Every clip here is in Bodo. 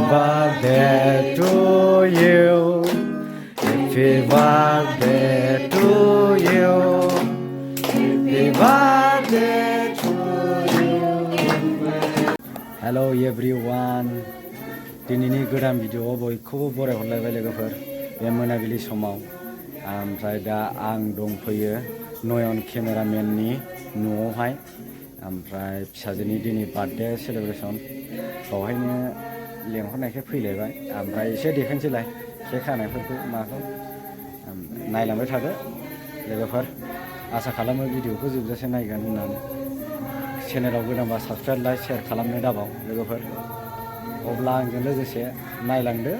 birthday to you. Happy birthday to you. Happy birthday to you. Hello everyone. दिनैनि गोदान भिडिअ'आव बयखौबो बरायहरलायबाय लोगोफोर बे मोनाबिलि समाव ओमफ्राय दा आं दंफैयो नयन केमेरामेननि न'आवहाय ओमफ्राय फिसाजोनि दिनै बार्थडे सेलेब्रेसन बावहायनो लेंहरनायखाय फैलायबाय ओमफ्राय एसे देखायनोसैलाय केक हानायफोरखौ माखौ नायलांबाय थादो लोगोफोर आसा खालामो भिडिअ'खौ जोबजासे नायगोन होननानै चेनेलाव गोदानबा साबसक्राइब लाइक शेयार खालामनो दाबाव लोगोफोर अब्ला आंजों लोगोसे नायलांदो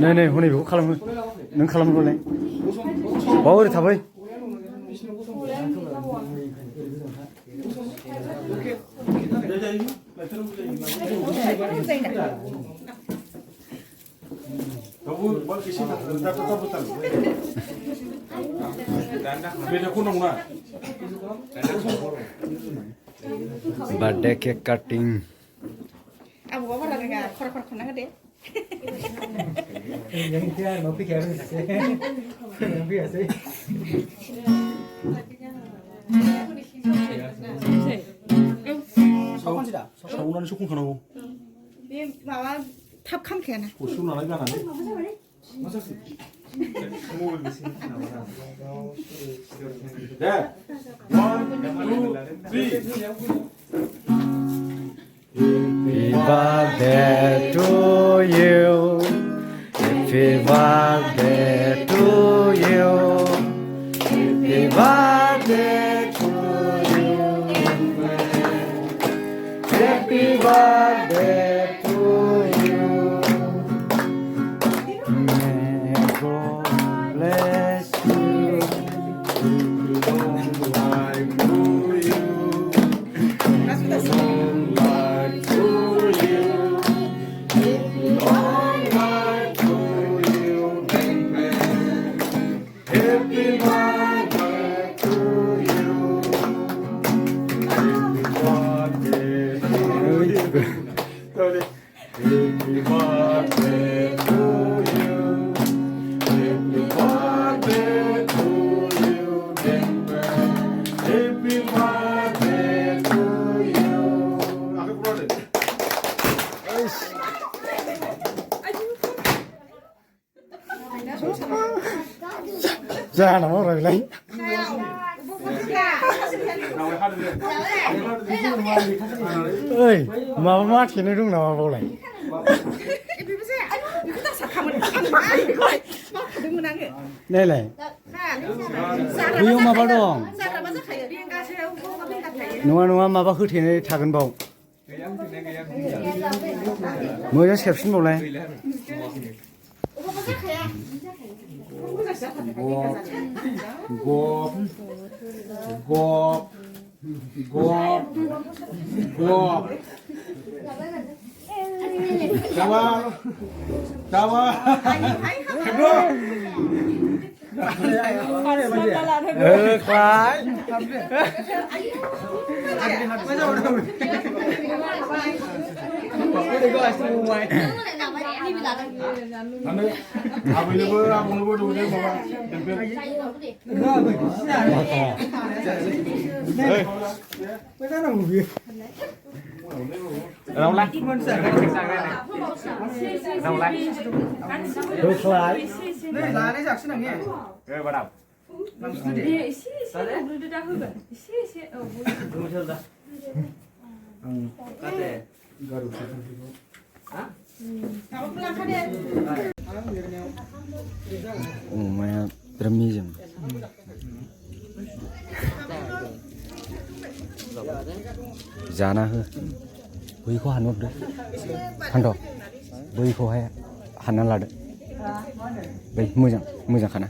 नै हनै बेखौ खालामो नों खालामोलाय बाव ओरै थाबाय बार्थडे केक काटिं आबौआ बारा रोङा खरा खरा खनना होदो yang itu yang mau pikir apa sih? Yang biasa sih. 사건 지다. 사고나는 쇼콘 가나고. बे माबा थाब खामखायाना 고수 나라가 나네. 맞았어. 네. 1, 2, 3. Happy birthday to you. Happy birthday to you. Happy birthday to you. Happy birthday to you. May God bless you. Long life to you. Long life to you. Long life to you. जानांगौ रायलाय ओइ माबा मा थेनो दं नामा बावलाय नायलाय बैयाव माबा दं नङा नङा माबा होथेनाय थागोन बाव मोजां सेबसिनबावलायคล้ายเราละเราละคล้ายนี่ร้านนี้จากที่ไหนเนี่ยประดับअमाया बिराद मेजेम जाना हो बैखौ हानहरदो फान्थ' बैखौहाय हानना लादो बै मोजां खाना